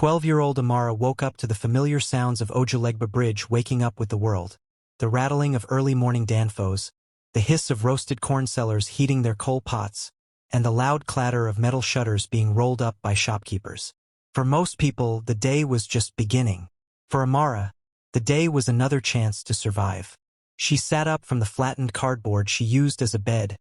12-year-old Amara woke up to the familiar sounds of Ojulegba Bridge waking up with the world, the rattling of early morning danfos, the hiss of roasted corn sellers heating their coal pots, and the loud clatter of metal shutters being rolled up by shopkeepers. For most people, the day was just beginning. For Amara, the day was another chance to survive. She sat up from the flattened cardboard she used as a bed,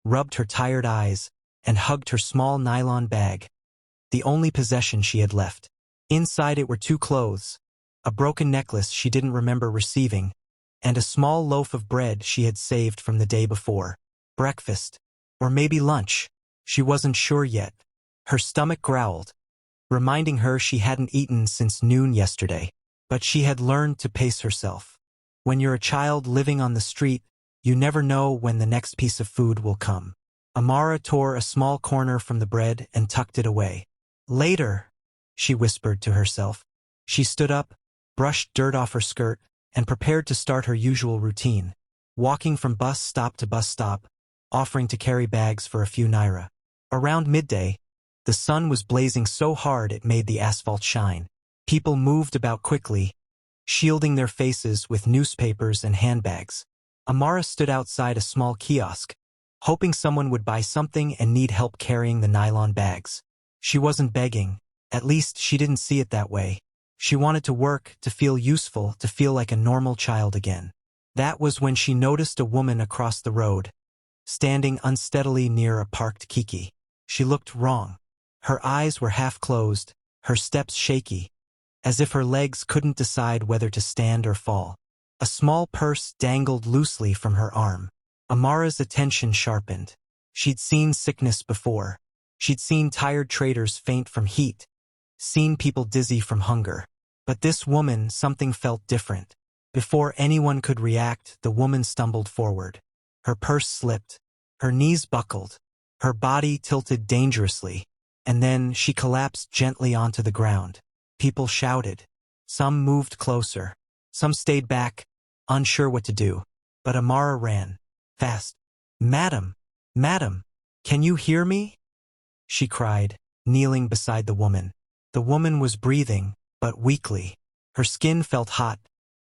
rubbed her tired eyes, and hugged her small nylon bag, the only possession she had left. Inside it were 2 clothes, a broken necklace she didn't remember receiving, and a small loaf of bread she had saved from the day before. Breakfast, or maybe lunch, she wasn't sure yet. Her stomach growled, reminding her she hadn't eaten since noon yesterday. But she had learned to pace herself. When you're a child living on the street, you never know when the next piece of food will come. Amara tore a small corner from the bread and tucked it away. Later, she whispered to herself. She stood up, brushed dirt off her skirt, and prepared to start her usual routine, walking from bus stop to bus stop, offering to carry bags for a few naira. Around midday, the sun was blazing so hard it made the asphalt shine. People moved about quickly, shielding their faces with newspapers and handbags. Amara stood outside a small kiosk, hoping someone would buy something and need help carrying the nylon bags. She wasn't begging, at least she didn't see it that way. She wanted to work, to feel useful, to feel like a normal child again. That was when she noticed a woman across the road, standing unsteadily near a parked kiki. She looked wrong. Her eyes were half closed, her steps shaky, as if her legs couldn't decide whether to stand or fall. A small purse dangled loosely from her arm. Amara's attention sharpened. She'd seen sickness before. She'd seen tired traders faint from heat, seen people dizzy from hunger. But this woman, something felt different. Before anyone could react, the woman stumbled forward. Her purse slipped. Her knees buckled. Her body tilted dangerously. And then she collapsed gently onto the ground. People shouted. Some moved closer. Some stayed back, unsure what to do. But Amara ran. Fast. "Madam! Madam! Can you hear me?" she cried, kneeling beside the woman. The woman was breathing, but weakly. Her skin felt hot.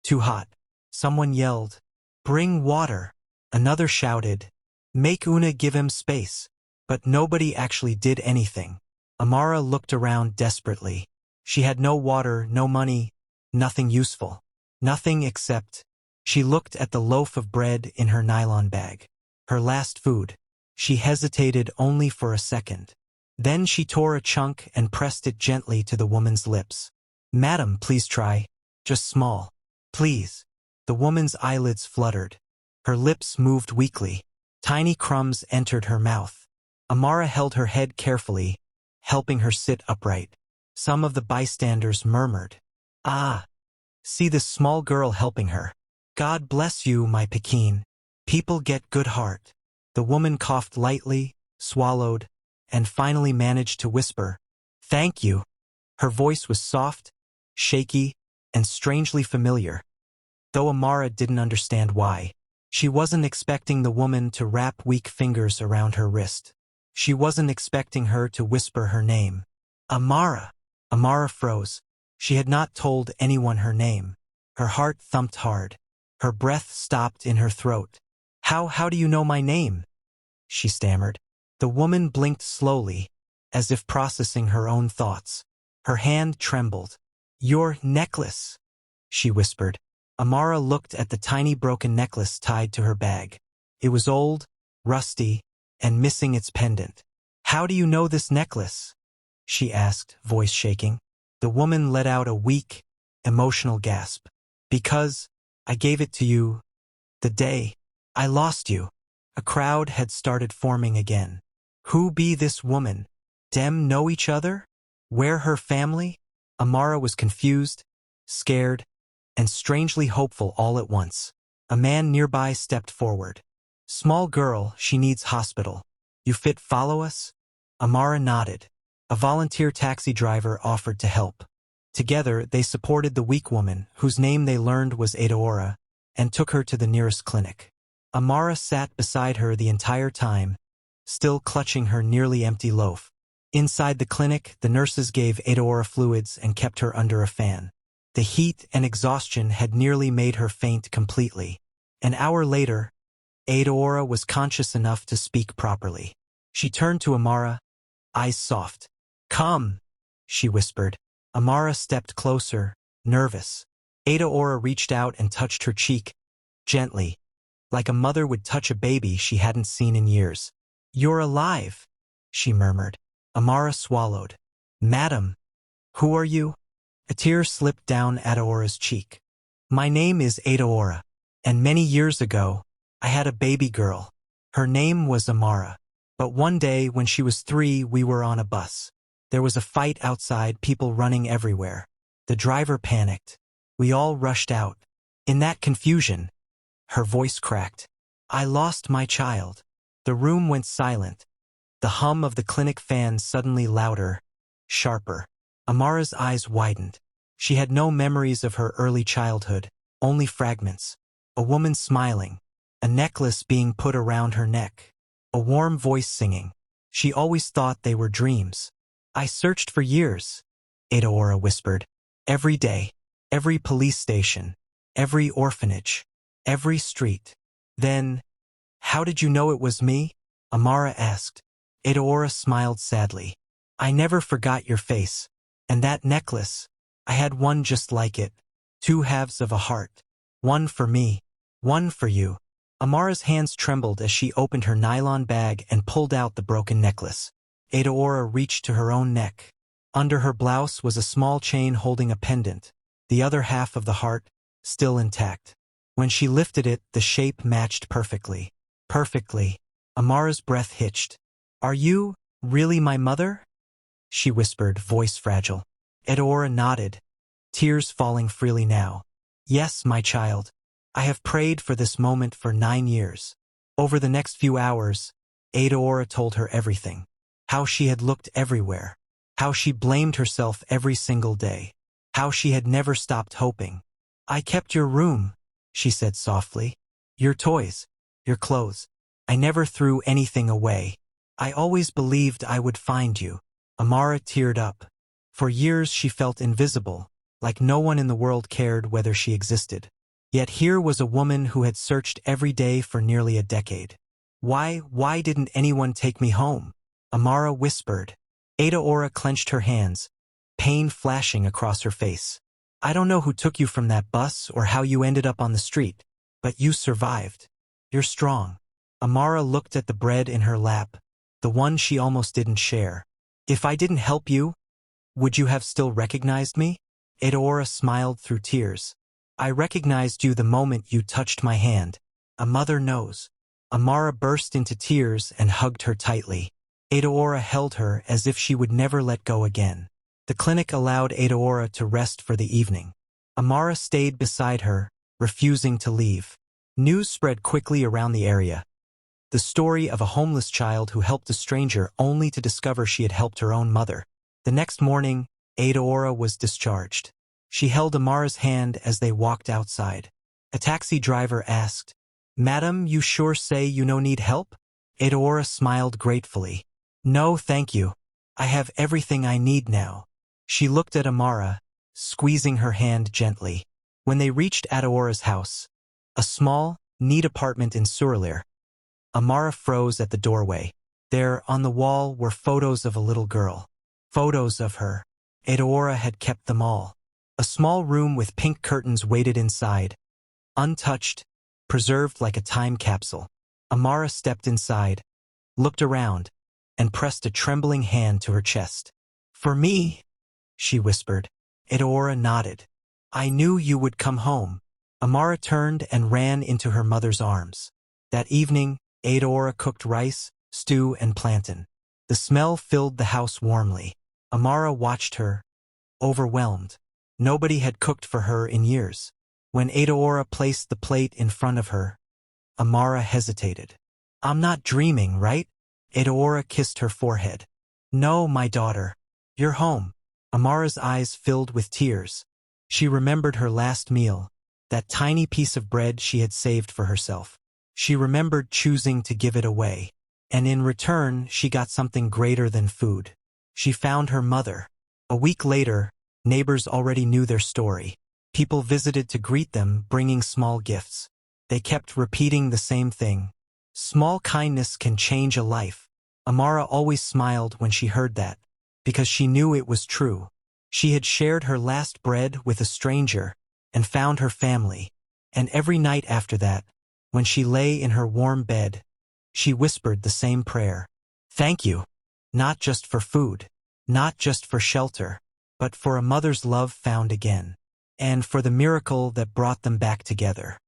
Too hot. Someone yelled, "Bring water!" Another shouted, "Make Una give him space." But nobody actually did anything. Amara looked around desperately. She had no water, no money, nothing useful. Nothing except, she looked at the loaf of bread in her nylon bag. Her last food. She hesitated only for a second. Then she tore a chunk and pressed it gently to the woman's lips. "Madam, please try. Just small. Please." The woman's eyelids fluttered. Her lips moved weakly. Tiny crumbs entered her mouth. Amara held her head carefully, helping her sit upright. Some of the bystanders murmured, "Ah, see this small girl helping her. God bless you, my Pekin. People get good heart." The woman coughed lightly, swallowed, and finally managed to whisper, "Thank you." Her voice was soft, shaky, and strangely familiar, though Amara didn't understand why. She wasn't expecting the woman to wrap weak fingers around her wrist. She wasn't expecting her to whisper her name. Amara. Amara froze. She had not told anyone her name. Her heart thumped hard. Her breath stopped in her throat. How do you know my name?" she stammered. The woman blinked slowly, as if processing her own thoughts. Her hand trembled. "Your necklace," she whispered. Amara looked at the tiny broken necklace tied to her bag. It was old, rusty, and missing its pendant. "How do you know this necklace?" she asked, voice shaking. The woman let out a weak, emotional gasp. "Because I gave it to you the day I lost you." A crowd had started forming again. Who be this woman? Dem know each other? Where her family? Amara was confused, scared, and strangely hopeful all at once. A man nearby stepped forward. "Small girl, she needs hospital. You fit follow us?" Amara nodded. A volunteer taxi driver offered to help. Together, they supported the weak woman, whose name they learned was Adaora, and took her to the nearest clinic. Amara sat beside her the entire time, still clutching her nearly empty loaf. Inside the clinic, the nurses gave Adaora fluids and kept her under a fan. The heat and exhaustion had nearly made her faint completely. An hour later, Adaora was conscious enough to speak properly. She turned to Amara, eyes soft. "Come," she whispered. Amara stepped closer, nervous. Adaora reached out and touched her cheek, gently, like a mother would touch a baby she hadn't seen in years. "You're alive," she murmured. Amara swallowed. "Madam, who are you?" A tear slipped down Adaora's cheek. "My name is Adaora, and many years ago, I had a baby girl. Her name was Amara. But one day, when she was 3, we were on a bus. There was a fight outside, people running everywhere. The driver panicked. We all rushed out. In that confusion," her voice cracked, "I lost my child." The room went silent. The hum of the clinic fan suddenly louder, sharper. Amara's eyes widened. She had no memories of her early childhood, only fragments. A woman smiling, a necklace being put around her neck, a warm voice singing. She always thought they were dreams. "I searched for years," Adaora whispered. "Every day, every police station, every orphanage, every street. Then, how did you know it was me?" Amara asked. Adaora smiled sadly. "I never forgot your face. And that necklace, I had one just like it. 2 halves of a heart. One for me, one for you." Amara's hands trembled as she opened her nylon bag and pulled out the broken necklace. Adaora reached to her own neck. Under her blouse was a small chain holding a pendant, the other half of the heart, still intact. When she lifted it, the shape matched perfectly. Perfectly. Amara's breath hitched. "Are you really my mother?" she whispered, voice fragile. Adaora nodded, tears falling freely now. "Yes, my child. I have prayed for this moment for 9 years." Over the next few hours, Adaora told her everything. How she had looked everywhere. How she blamed herself every single day. How she had never stopped hoping. "I kept your room," she said softly. "Your toys, your clothes. I never threw anything away. I always believed I would find you." Amara teared up. For years she felt invisible, like no one in the world cared whether she existed. Yet here was a woman who had searched every day for nearly a decade. Why didn't anyone take me home?" Amara whispered. Adaora clenched her hands, pain flashing across her face. "I don't know who took you from that bus or how you ended up on the street, but you survived. You're strong." Amara looked at the bread in her lap, the one she almost didn't share. "If I didn't help you, would you have still recognized me?" Adaora smiled through tears. "I recognized you the moment you touched my hand. A mother knows." Amara burst into tears and hugged her tightly. Adaora held her as if she would never let go again. The clinic allowed Adaora to rest for the evening. Amara stayed beside her, refusing to leave. News spread quickly around the area. The story of a homeless child who helped a stranger only to discover she had helped her own mother. The next morning, Adaora was discharged. She held Amara's hand as they walked outside. A taxi driver asked, "Madam, you sure say you no need help?" Adaora smiled gratefully. "No, thank you. I have everything I need now." She looked at Amara, squeezing her hand gently. When they reached Adaora's house, a small, neat apartment in Surulere, Amara froze at the doorway. There, on the wall, were photos of a little girl. Photos of her. Adaora had kept them all. A small room with pink curtains waited inside, untouched, preserved like a time capsule. Amara stepped inside, looked around, and pressed a trembling hand to her chest. "For me," she whispered. Adaora nodded. "I knew you would come home." Amara turned and ran into her mother's arms. That evening, Adaora cooked rice, stew, and plantain. The smell filled the house warmly. Amara watched her, overwhelmed. Nobody had cooked for her in years. When Adaora placed the plate in front of her, Amara hesitated. "I'm not dreaming, right?" Adaora kissed her forehead. "No, my daughter. You're home." Amara's eyes filled with tears. She remembered her last meal, that tiny piece of bread she had saved for herself. She remembered choosing to give it away. And in return, she got something greater than food. She found her mother. A week later, neighbors already knew their story. People visited to greet them, bringing small gifts. They kept repeating the same thing. Small kindness can change a life. Amara always smiled when she heard that, because she knew it was true. She had shared her last bread with a stranger and found her family. And every night after that, when she lay in her warm bed, she whispered the same prayer. Thank you, not just for food, not just for shelter, but for a mother's love found again, and for the miracle that brought them back together.